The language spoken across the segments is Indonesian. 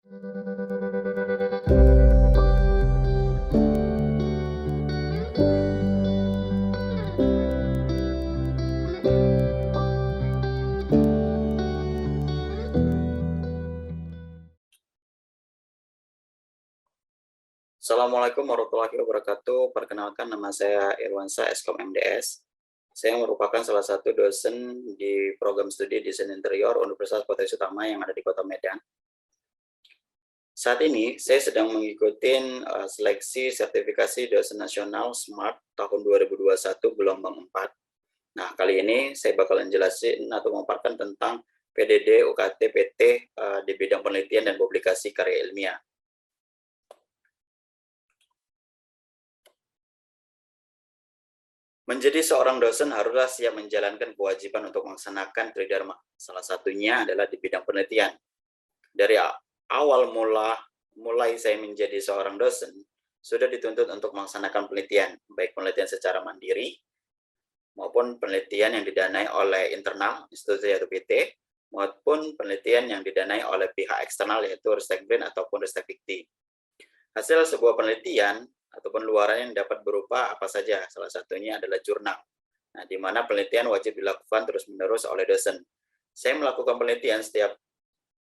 Assalamualaikum warahmatullahi wabarakatuh. Perkenalkan, nama saya Irwansyah, Eskom MDS. Saya merupakan salah satu dosen di program studi Desain Interior Universitas Potensi Utama yang ada di Kota Medan. Saat ini saya sedang mengikuti seleksi sertifikasi dosen nasional SMART tahun 2021 gelombang 4. Nah, kali ini saya bakalan jelasin atau memaparkan tentang PDD UKT PT di bidang penelitian dan publikasi karya ilmiah. Menjadi seorang dosen haruslah siap menjalankan kewajiban untuk melaksanakan tridharma. Salah satunya adalah di bidang penelitian. Dari awal mulai saya menjadi seorang dosen, sudah dituntut untuk melaksanakan penelitian, baik penelitian secara mandiri maupun penelitian yang didanai oleh internal, institusi atau PT, maupun penelitian yang didanai oleh pihak eksternal yaitu Ristek BRIN ataupun Ristek Dikti. Hasil sebuah penelitian ataupun luaran yang dapat berupa apa saja, salah satunya adalah jurnal. Nah, di mana penelitian wajib dilakukan terus-menerus oleh dosen. Saya melakukan penelitian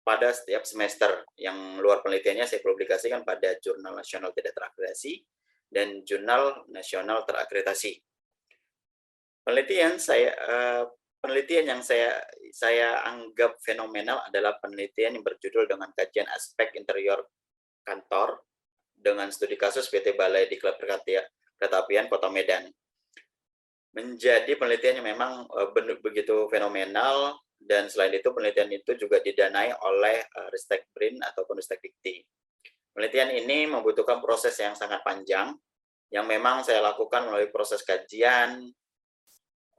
pada setiap semester. Yang luar penelitiannya saya publikasikan pada Jurnal Nasional Tidak Terakreditasi dan Jurnal Nasional Terakreditasi. Penelitian yang saya anggap fenomenal adalah penelitian yang berjudul dengan kajian aspek interior kantor dengan studi kasus PT Balai Diklat Kereta Apian Kota Medan. Menjadi penelitian yang memang begitu fenomenal, dan selain itu penelitian itu juga didanai oleh Ristek BRIN ataupun Ristek Dikti. Penelitian ini membutuhkan proses yang sangat panjang, yang memang saya lakukan melalui proses kajian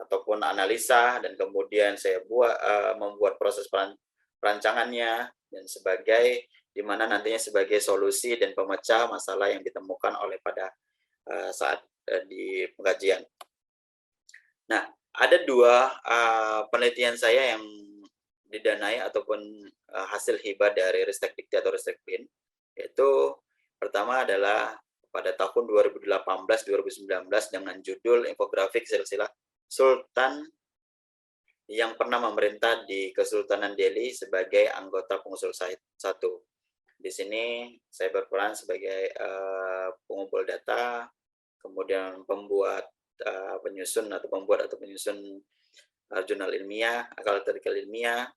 ataupun analisa, dan kemudian saya membuat proses perancangannya dan di mana nantinya sebagai solusi dan pemecah masalah yang ditemukan oleh pada saat di pengkajian. Nah, ada dua penelitian saya yang didanai ataupun hasil hibah dari Ristek Dikti atau Ristek BRIN, yaitu pertama adalah pada tahun 2018-2019 dengan judul infografik silsilah Sultan yang pernah memerintah di Kesultanan Delhi sebagai anggota pengusul 1. Di sini saya berperan sebagai pengumpul data, kemudian pembuat penyusun jurnal ilmiah, artikel ilmiah,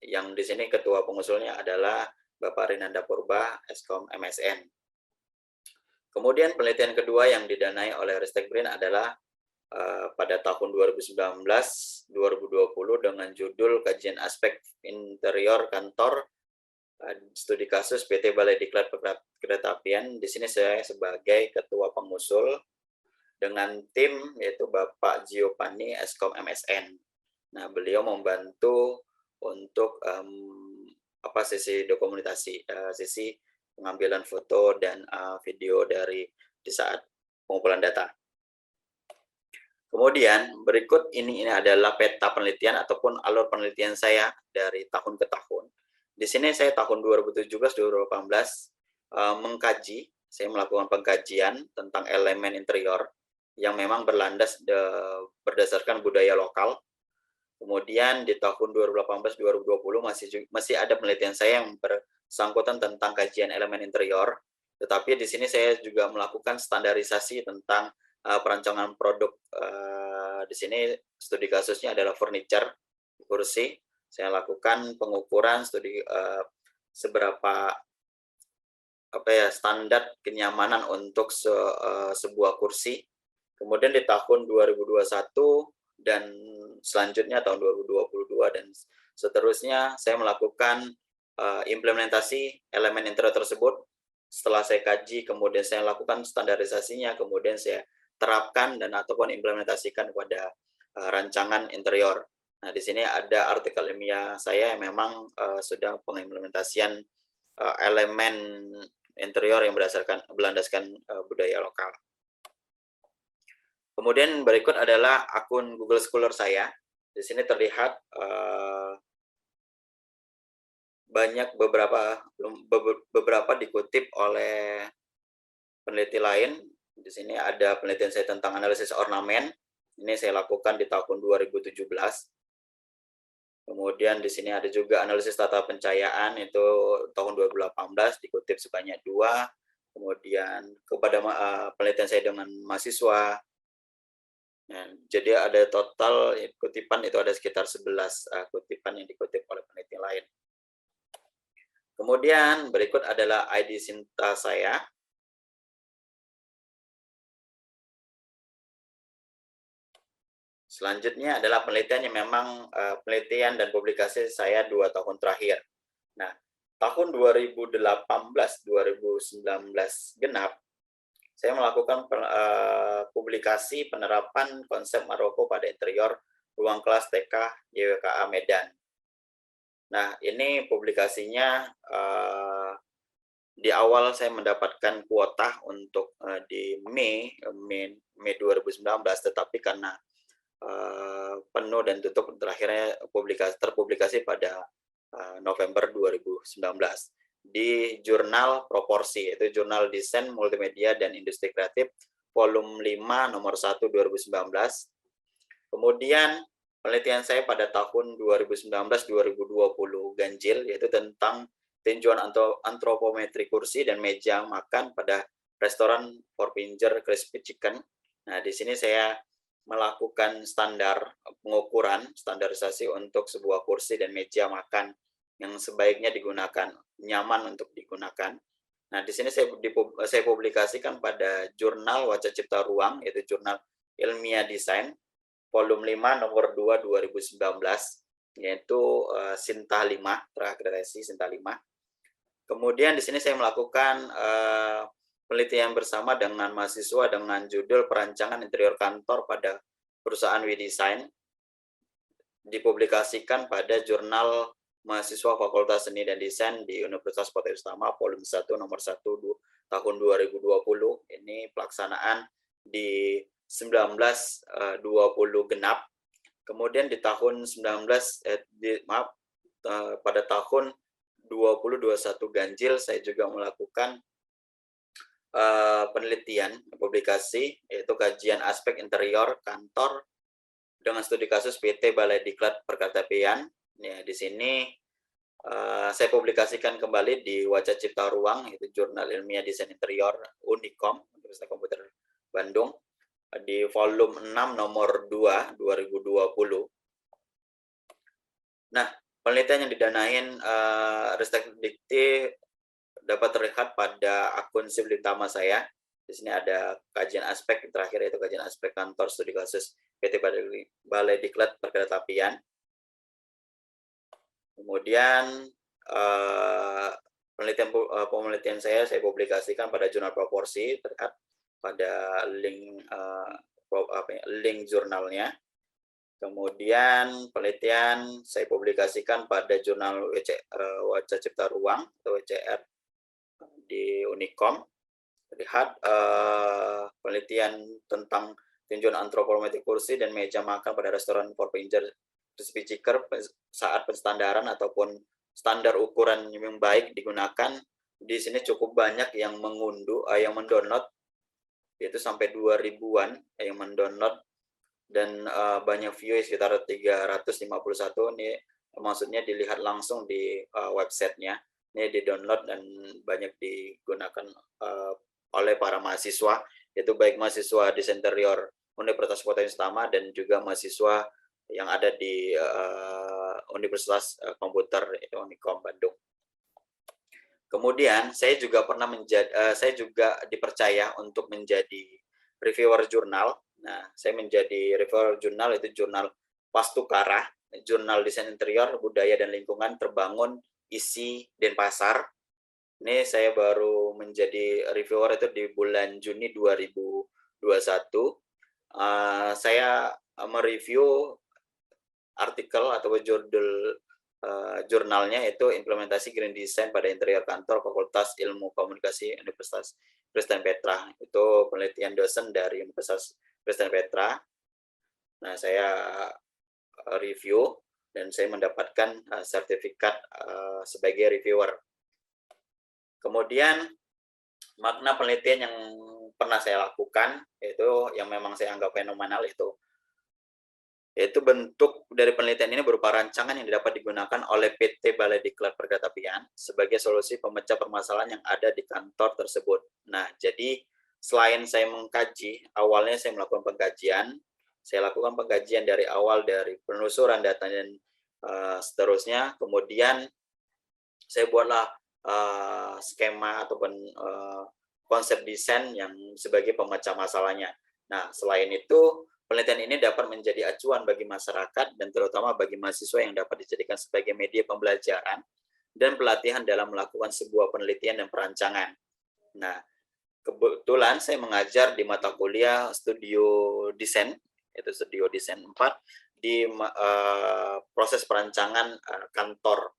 yang di sini ketua pengusulnya adalah Bapak Rinanda Purba, Eskom MSN. Kemudian penelitian kedua yang didanai oleh Ristek BRIN adalah pada tahun 2019-2020 dengan judul kajian aspek interior kantor studi kasus PT Balai Diklat Kereta Apian. Di sini saya sebagai ketua pengusul dengan tim yaitu Bapak Giovanni Eskom MSN. Nah, beliau membantu untuk sisi dokumentasi, sisi pengambilan foto dan video di saat pengumpulan data. Kemudian berikut ini adalah peta penelitian ataupun alur penelitian saya dari tahun ke tahun. Di sini saya tahun 2017-2018 mengkaji, saya melakukan pengkajian tentang elemen interior yang memang berdasarkan budaya lokal. Kemudian di tahun 2018-2020 masih ada penelitian saya yang bersangkutan tentang kajian elemen interior. Tetapi di sini saya juga melakukan standarisasi tentang perancangan produk. Di sini studi kasusnya adalah furniture, kursi. Saya lakukan pengukuran studi seberapa standar kenyamanan untuk sebuah kursi. Kemudian di tahun 2021 dan selanjutnya tahun 2022 dan seterusnya saya melakukan implementasi elemen interior tersebut. Setelah saya kaji, kemudian saya lakukan standarisasinya, kemudian saya terapkan dan ataupun implementasikan pada rancangan interior. Nah, di sini ada artikel ilmiah saya yang memang sudah pengimplementasian elemen interior yang berlandaskan budaya lokal. Kemudian berikut adalah akun Google Scholar saya. Di sini terlihat banyak beberapa dikutip oleh peneliti lain. Di sini ada penelitian saya tentang analisis ornamen. Ini saya lakukan di tahun 2017. Kemudian di sini ada juga analisis tata pencahayaan, itu tahun 2018 dikutip sebanyak 2. Kemudian kepada penelitian saya dengan mahasiswa. Nah, jadi ada total kutipan itu ada sekitar 11 kutipan yang dikutip oleh peneliti lain. Kemudian berikut adalah ID Sinta saya. Selanjutnya adalah penelitian yang memang penelitian dan publikasi saya 2 tahun terakhir. Nah, tahun 2018-2019 genap, saya melakukan publikasi penerapan konsep Maroko pada interior ruang kelas TK YWKA Medan. Nah, ini publikasinya di awal saya mendapatkan kuota untuk di Mei 2019, tetapi karena penuh dan tutup, terakhirnya terpublikasi pada November 2019 di jurnal Proporsi, yaitu Jurnal Desain Multimedia dan Industri Kreatif volume 5 nomor 1 2019. Kemudian penelitian saya pada tahun 2019-2020 ganjil, yaitu tentang tinjauan antropometri kursi dan meja makan pada restoran Four Finger Crispy Chicken. Nah, di sini saya melakukan pengukuran standarisasi untuk sebuah kursi dan meja makan yang sebaiknya digunakan, nyaman untuk digunakan. Nah, di sini saya publikasikan pada jurnal Wajah Cipta Ruang, yaitu Jurnal Ilmiah Desain, volume 5 nomor 2 2019, yaitu Sinta 5, terakreditasi Sinta 5. Kemudian di sini saya melakukan penelitian bersama dengan mahasiswa dengan judul Perancangan Interior Kantor pada Perusahaan WeDesign, dipublikasikan pada Jurnal Mahasiswa Fakultas Seni dan Desain di Universitas Potensi Utama, volume 1 nomor 1 tahun 2020. Ini pelaksanaan di 1920 genap. Kemudian di tahun pada tahun 2021 ganjil, saya juga melakukan penelitian publikasi, yaitu kajian aspek interior kantor dengan studi kasus PT Balai Diklat Perkeretaapian. Ya, di sini saya publikasikan kembali di Wajah Cipta Ruang, yaitu Jurnal Ilmiah Desain Interior Unikom, Universitas Komputer Bandung, di volume 6 nomor 2 2020. Nah, penelitian yang didanain Ristek Dikti dapat terlihat pada akun Sibling utama saya. Di sini ada kajian aspek terakhir, yaitu kajian aspek kantor studi kasus PT Balai Diklat Perkeretaapian. Kemudian penelitian saya publikasikan pada Jurnal Proporsi, terlihat pada link jurnalnya. Kemudian penelitian saya publikasikan pada Jurnal Wajah Cipta Ruang atau WCR di Unikom. Lihat penelitian tentang tinjauan antropometri kursi dan meja makan pada restoran Four Finger Crispy Chicken saat penstandaran ataupun standar ukuran yang baik digunakan. Di sini cukup banyak yang mendownload, yaitu sampai 2000-an yang mendownload, dan banyak view sekitar 351. Ini maksudnya dilihat langsung di websitenya. Ini di-download dan banyak digunakan oleh para mahasiswa, yaitu baik mahasiswa desain interior Universitas Potensi Utama dan juga mahasiswa yang ada di Universitas Komputer itu Unikom Bandung. Kemudian saya juga saya juga dipercaya untuk menjadi reviewer jurnal. Nah, saya menjadi reviewer jurnal, itu jurnal Wastukara, Jurnal Desain Interior, Budaya dan Lingkungan Terbangun, Isi Denpasar. Ini saya baru menjadi reviewer itu di bulan Juni 2021. Saya mereview artikel atau jurnalnya, itu implementasi green design pada interior kantor Fakultas Ilmu Komunikasi Universitas Kristen Petra. Itu penelitian dosen dari Universitas Kristen Petra. Nah, saya review. dan saya mendapatkan sertifikat sebagai reviewer. Kemudian makna penelitian yang pernah saya lakukan, itu yang memang saya anggap fenomenal, yaitu bentuk dari penelitian ini berupa rancangan yang dapat digunakan oleh PT Balai Diklat Perkeretapian sebagai solusi pemecah permasalahan yang ada di kantor tersebut. Nah, jadi selain saya mengkaji, awalnya saya melakukan pengkajian, saya lakukan pengkajian dari awal, dari penelusuran data dan seterusnya, kemudian saya buatlah skema ataupun konsep desain yang sebagai pemecah masalahnya. Nah, selain itu, penelitian ini dapat menjadi acuan bagi masyarakat dan terutama bagi mahasiswa yang dapat dijadikan sebagai media pembelajaran dan pelatihan dalam melakukan sebuah penelitian dan perancangan. Nah, kebetulan saya mengajar di mata kuliah studio desain, yaitu studio desain 4, di proses perancangan kantor.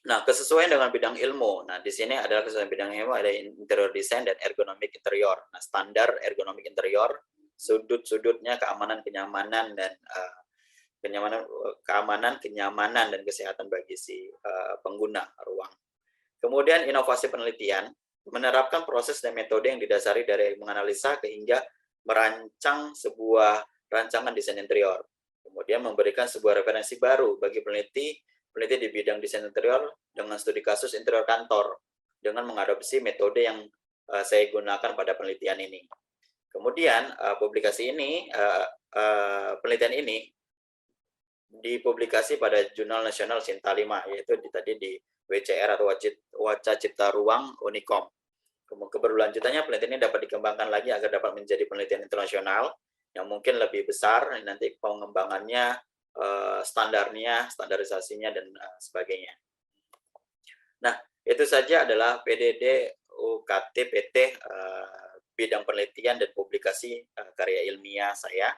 Nah, kesesuaian dengan bidang ilmu. Nah, di sini adalah kesesuaian bidang ilmu, ada interior design dan ergonomik interior. Nah, standar ergonomik interior, sudut-sudutnya, keamanan, kenyamanan, dan kenyamanan dan kesehatan bagi si pengguna ruang. Kemudian inovasi penelitian menerapkan proses dan metode yang didasari dari menganalisa hingga merancang sebuah rancangan desain interior. Kemudian memberikan sebuah referensi baru bagi peneliti di bidang desain interior dengan studi kasus interior kantor dengan mengadopsi metode yang saya gunakan pada penelitian ini. Kemudian publikasi ini, penelitian ini dipublikasi pada Jurnal Nasional Sinta 5, yaitu tadi di WCR atau Waca Cipta Ruang Unikom. Keberlanjutannya penelitian ini dapat dikembangkan lagi agar dapat menjadi penelitian internasional yang mungkin lebih besar, nanti pengembangannya, standarnya, standarisasinya, dan sebagainya. Nah, itu saja adalah PDD UKT PT bidang penelitian dan publikasi karya ilmiah saya.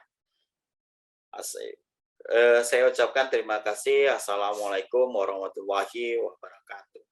Saya ucapkan terima kasih. Assalamualaikum warahmatullahi wabarakatuh.